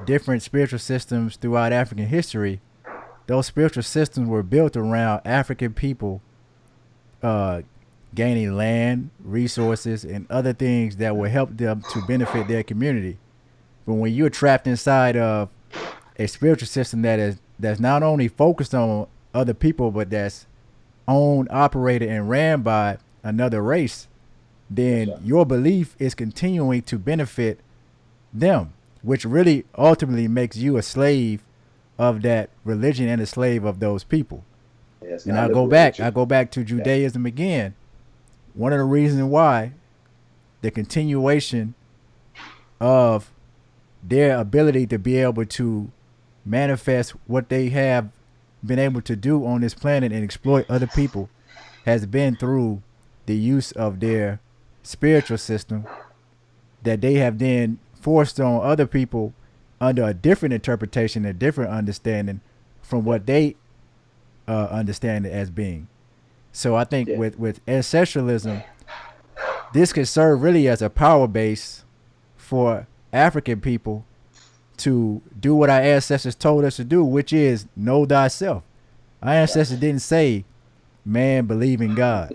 different spiritual systems throughout African history, those spiritual systems were built around African people gaining land, resources, and other things that will help them to benefit their community. But when you're trapped inside of a spiritual system that's not only focused on other people, but that's owned, operated, and ran by another race, then your belief is continuing to benefit them, which really ultimately makes you a slave of that religion and a slave of those people. And I go back to Judaism again. One of the reasons why the continuation of their ability to be able to manifest what they have been able to do on this planet and exploit other people has been through the use of their spiritual system that they have then forced on other people under a different interpretation, a different understanding from what they understand it as being. So I think with ancestralism, this could serve really as a power base for African people to do what our ancestors told us to do, which is know thyself. Our ancestors didn't say, man, believe in God.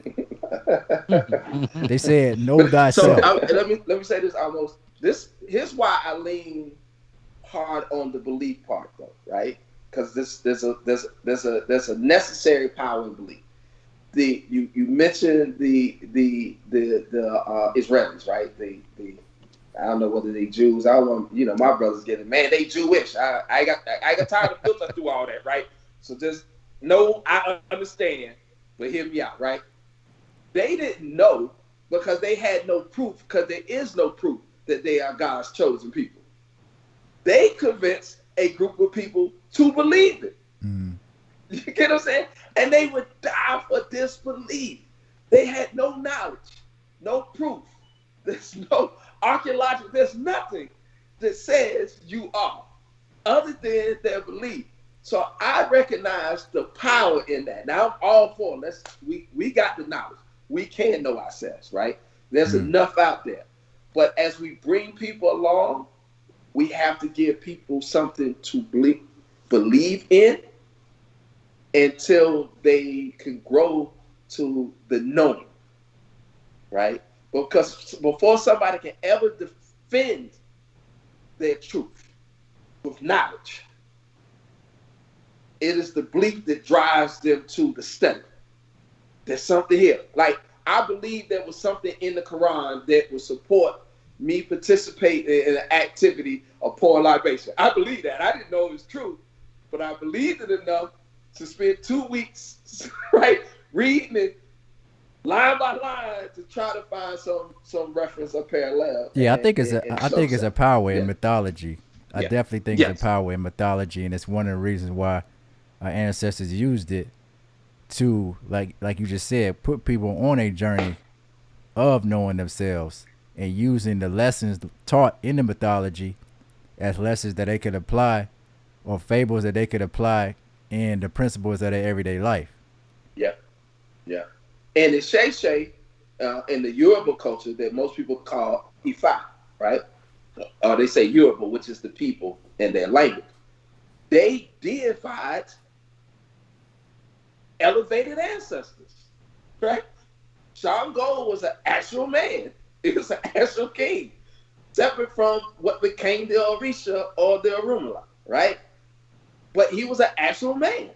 They said, know So thyself. let me say this almost. Here's why I lean hard on the belief part, though, right? Because there's a necessary power in belief. You mentioned the Israelis, right? The I don't know whether they Jews. I don't want, my brothers getting, man, they Jewish. I got tired of filter through all that, right? So just know I understand, but hear me out, right? They didn't know because they had no proof, because there is no proof that they are God's chosen people. They convinced a group of people to believe it. Mm. You get what I'm saying? And they would die for disbelief. They had no knowledge, no proof. There's no archaeological, there's nothing that says you are other than their belief. So I recognize the power in that. Now I'm all for we got the knowledge. We can know ourselves, right? There's enough out there. But as we bring people along, we have to give people something to believe in until they can grow to the knowing, right? Because before somebody can ever defend their truth with knowledge, it is the belief that drives them to the study. There's something here. Like, I believe there was something in the Quran that would support me participating in an activity of pouring libation. I believe that. I didn't know it was true, but I believed it enough to spend 2 weeks, right, reading it line by line to try to find some reference or parallel. Yeah, I think it's a power in mythology. I definitely think it's a power in mythology, and it's one of the reasons why our ancestors used it to, like you just said, put people on a journey of knowing themselves and using the lessons taught in the mythology as lessons that they could apply, or fables that they could apply in the principles of their everyday life. Yeah. And in Shay, in the Yoruba culture that most people call Ifa, right? Or they say Yoruba, which is the people in their language. They deified elevated ancestors, right? Shango was an actual man. He was an actual king, separate from what became the Orisha or the Orunmila, right? But he was an actual man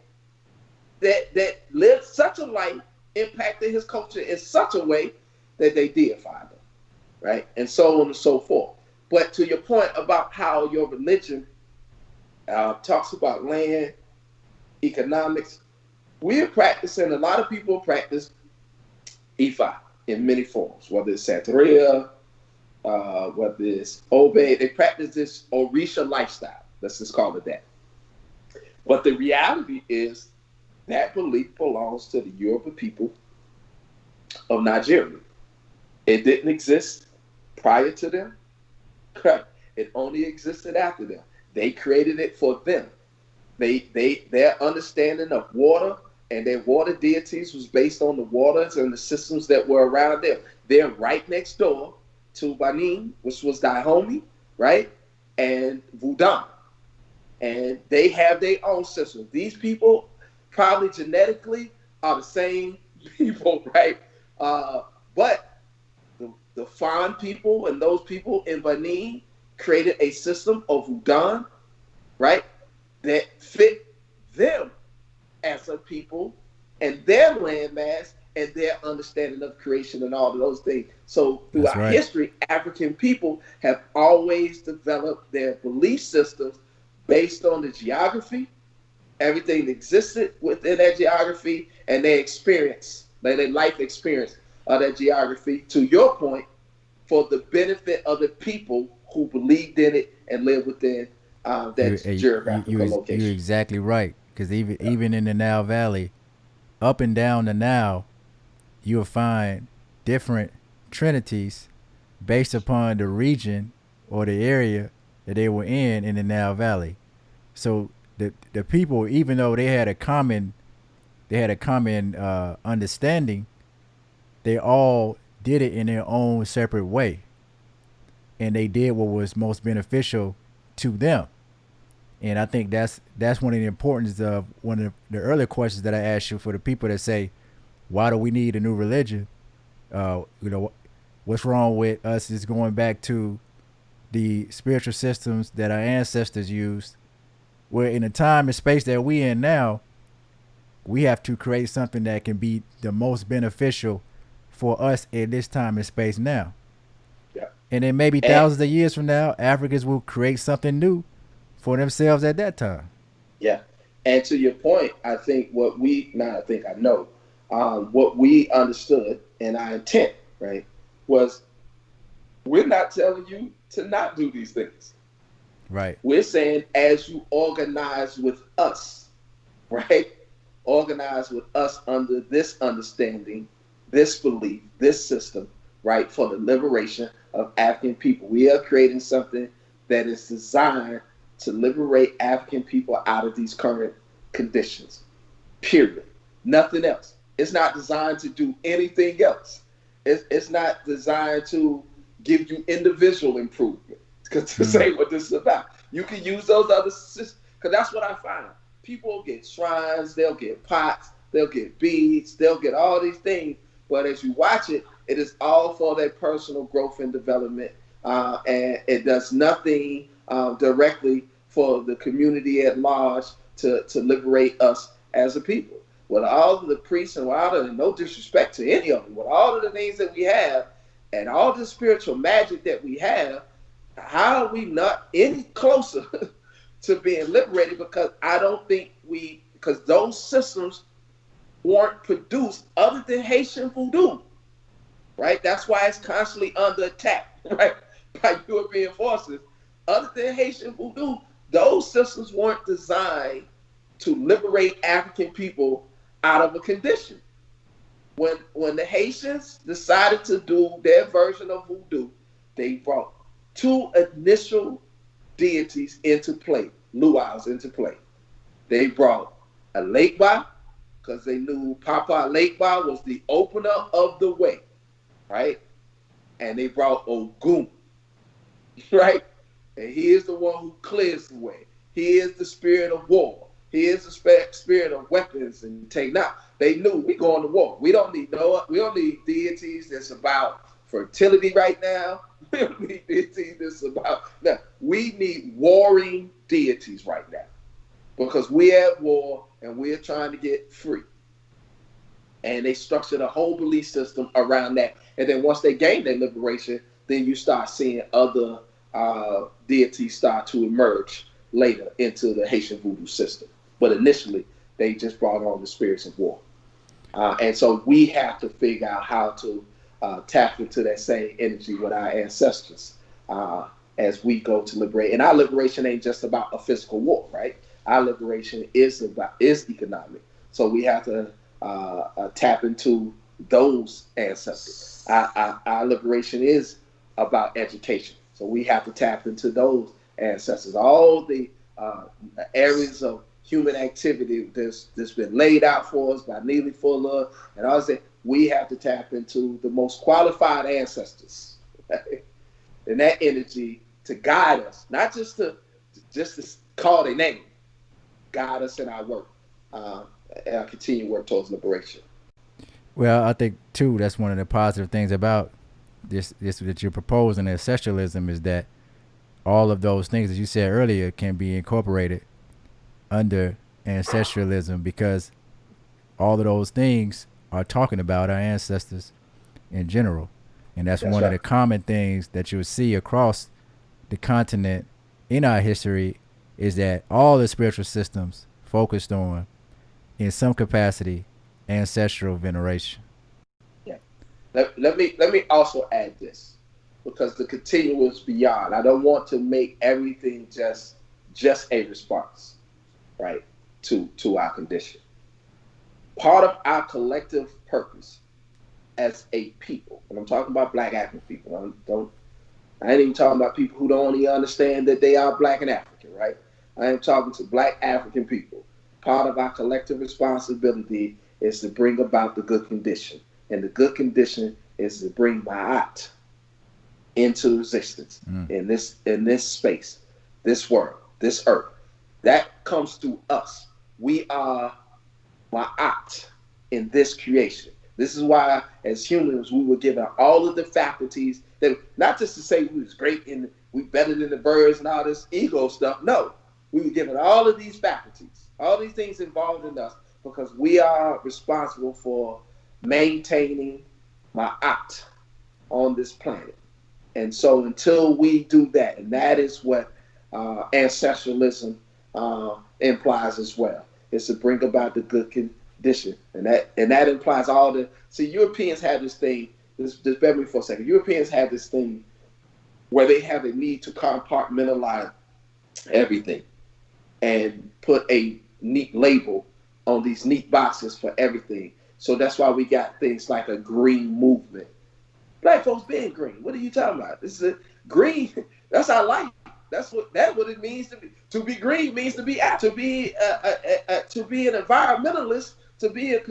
that lived such a life, impacted his culture in such a way that they deified him, right? And so on and so forth. But to your point about how your religion talks about land, economics, we're practicing, a lot of people practice Ifa in many forms, whether it's Santeria, whether it's Obey, they practice this Orisha lifestyle. Let's just call it that. But the reality is that belief belongs to the Yoruba people of Nigeria. It didn't exist prior to them. It only existed after them. They created it for them. Their understanding of water and their water deities was based on the waters and the systems that were around them. They're right next door to Benin, which was Dahomey, right? And Vudan. And they have their own system. These people probably genetically are the same people, right? But the Fan people and those people in Benin created a system of Vudan, right? That fit them as a people and their landmass and their understanding of creation and all of those things. So throughout history, African people have always developed their belief systems based on the geography, everything that existed within that geography, and their experience, their life experience of that geography, to your point, for the benefit of the people who believed in it and lived within that geographical location. You're exactly right. Because even in the Nile Valley, up and down the Nile, you'll find different trinities based upon the region or the area that they were in the Nile Valley. So the people, even though they had a common understanding, they all did it in their own separate way, and they did what was most beneficial to them. And I think that's one of the importance of one of the earlier questions that I asked you, for the people that say, why do we need a new religion? What's wrong with us is going back to the spiritual systems that our ancestors used. Where in the time and space that we in now, we have to create something that can be the most beneficial for us in this time and space now. Yeah. And then maybe thousands of years from now, Africans will create something new for themselves at that time. Yeah. And to your point, I think what we understood and our intent, right, was we're not telling you to not do these things. Right. We're saying as you organize with us, right? Organize with us under this understanding, this belief, this system, right, for the liberation of African people. We are creating something that is designed to liberate African people out of these current conditions. Period. Nothing else. It's not designed to do anything else. It's not designed to give you individual improvement. Because to say what this is about, you can use those other systems. Because that's what I find. People will get shrines, they'll get pots, they'll get beads, they'll get all these things. But as you watch it, it is all for their personal growth and development. And it does nothing directly for the community at large to liberate us as a people. With all of the priests and no disrespect to any of them, with all of the things that we have and all the spiritual magic that we have, how are we not any closer to being liberated? Because I don't think because those systems weren't produced other than Haitian voodoo, right? That's why it's constantly under attack, right, by European forces. Other than Haitian voodoo, those systems weren't designed to liberate African people out of a condition. When the Haitians decided to do their version of voodoo, they brought two initial deities into play, luau's into play. They brought a Lekba, because they knew Papa Lekba was the opener of the way, right? And they brought Ogun, right? And he is the one who clears the way. He is the spirit of war. He is the spirit of weapons and take. Now, they knew we going to war. We don't need deities that's about fertility right now. We don't need deities that's about now. We need warring deities right now because we're at war and we're trying to get free. And they structured a whole belief system around that. And then once they gain their liberation, then you start seeing other deities start to emerge later into the Haitian voodoo system. But initially, they just brought on the spirits of war. And so we have to figure out how to tap into that same energy with our ancestors as we go to liberate. And our liberation ain't just about a physical war, right? Our liberation is economic. So we have to tap into those ancestors. Our liberation is about education. So we have to tap into those ancestors. All the areas of human activity that's been laid out for us by Neely Fuller and all that, we have to tap into the most qualified ancestors, right? And that energy to guide us, not just to call their name, guide us in our work and our continued work towards liberation. Well, I think too that's one of the positive things about this that you're proposing, ancestralism, is that all of those things, as you said earlier, can be incorporated under ancestralism because all of those things are talking about our ancestors in general. And that's one right. of the common things that you'll see across the continent in our history is that all the spiritual systems focused on, in some capacity, ancestral veneration. Yeah. Let me also add this, because the continuous beyond, I don't want to make everything just a response, right, to our condition. Part of our collective purpose as a people. And I'm talking about black African people. I ain't even talking about people who don't even understand that they are black and African, right? I am talking to black African people. Part of our collective responsibility is to bring about the good condition. And the good condition is to bring Ma'at into existence in this space, this world, this earth. That comes through us. We are Ma'at in this creation. This is why, as humans, we were given all of the faculties that, not just to say we was great and we better than the birds and all this ego stuff. No, we were given all of these faculties, all these things involved in us, because we are responsible for maintaining Ma'at on this planet. And so until we do that, and that is what ancestralism implies as well, is to bring about the good condition. And that implies all the, see, Europeans have this thing, just bear with me for a second. Europeans have this thing where they have a need to compartmentalize everything and put a neat label on these neat boxes for everything. So that's why we got things like a green movement. Black folks being green. What are you talking about? This is a green. That's our life. That's what it means to be. To be green means to be an environmentalist, to be a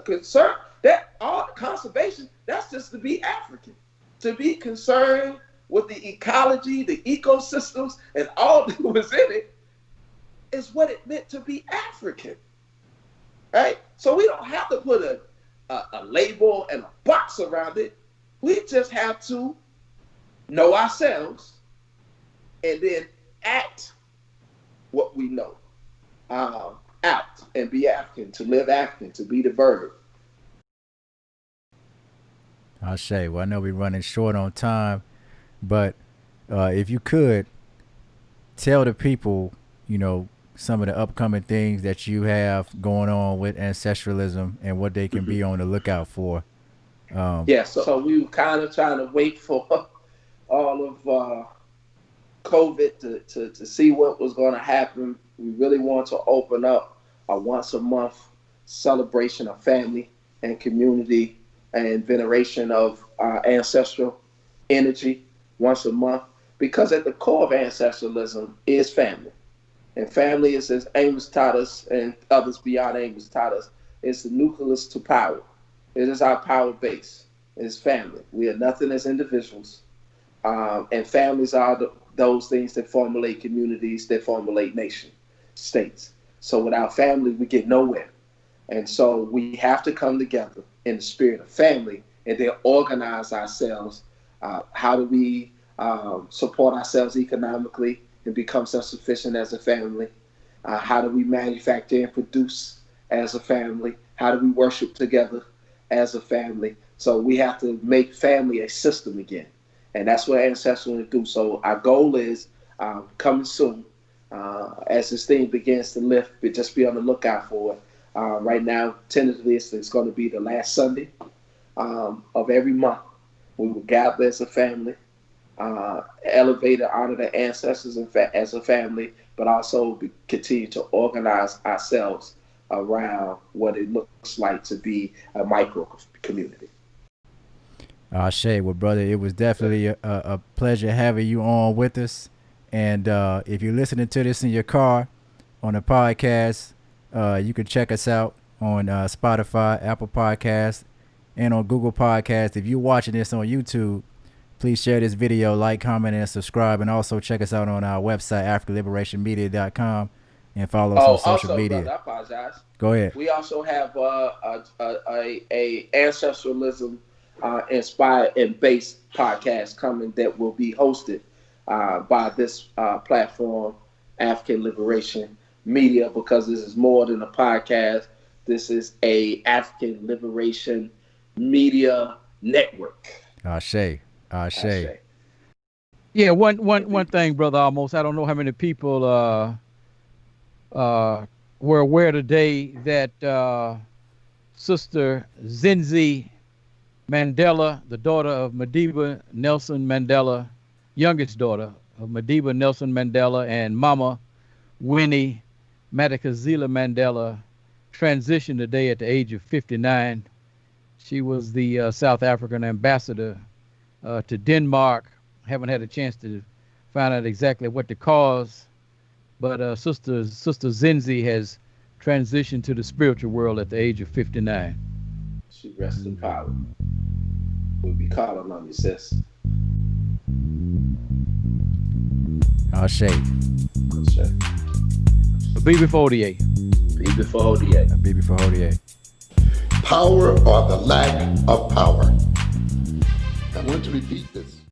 concern. That all conservation. That's just to be African. To be concerned with the ecology, the ecosystems, and all that was in it is what it meant to be African. Right? So we don't have to put a label and a box around it. We just have to know ourselves and then act what we know out and be African, to live African, to be the bird. Ashe. Well, I know we're running short on time, but if you could tell the people, some of the upcoming things that you have going on with ancestralism and what they can be on the lookout for. So we were kind of trying to wait for all of COVID to see what was going to happen. We really want to open up a once a month celebration of family and community and veneration of ancestral energy once a month, because at the core of ancestralism is family. And family is, as Amos taught us and others beyond Amos taught us, is the nucleus to power. It is our power base. It is family. We are nothing as individuals. And families are those things that formulate communities, that formulate nation states. So without family, we get nowhere. And so we have to come together in the spirit of family and then organize ourselves. How do we support ourselves economically and become self-sufficient as a family? How do we manufacture and produce as a family? How do we worship together as a family? So we have to make family a system again. And that's what Ancestralism do. So our goal is coming soon. As this thing begins to lift, but just be on the lookout for it. Right now, tentatively, it's going to be the last Sunday of every month. We will gather as a family, elevate and honor the ancestors as a family, but also continue to organize ourselves around what it looks like to be a micro community. Shay, well, brother, it was definitely a pleasure having you on with us. And if you're listening to this in your car on a podcast, you can check us out on Spotify, Apple Podcasts, and on Google Podcasts. If you're watching this on YouTube, please share this video, like, comment, and subscribe. And also check us out on our website, AfricanLiberationMedia.com, and follow us on social media. Brother, I apologize. Go ahead. We also have a ancestralism inspired and based podcast coming that will be hosted by this platform, African Liberation Media, because this is more than a podcast. This is a African Liberation Media network. Ashe. Yeah, one thing, Brother Amos. I don't know how many people were aware today that Sister Zinzi Mandela, the daughter of Madiba Nelson Mandela, youngest daughter of Madiba Nelson Mandela, and Mama Winnie Madikizela Mandela, transitioned today at the age of 59. She was the South African ambassador to Denmark. Haven't had a chance to find out exactly what the cause, but Sister Zinzi has transitioned to the spiritual world at the age of 59. She rests in power. We'll be calling on you, sis. I'll shake. BB48. BB48. BB48. Power or the lack of power. I want to repeat this.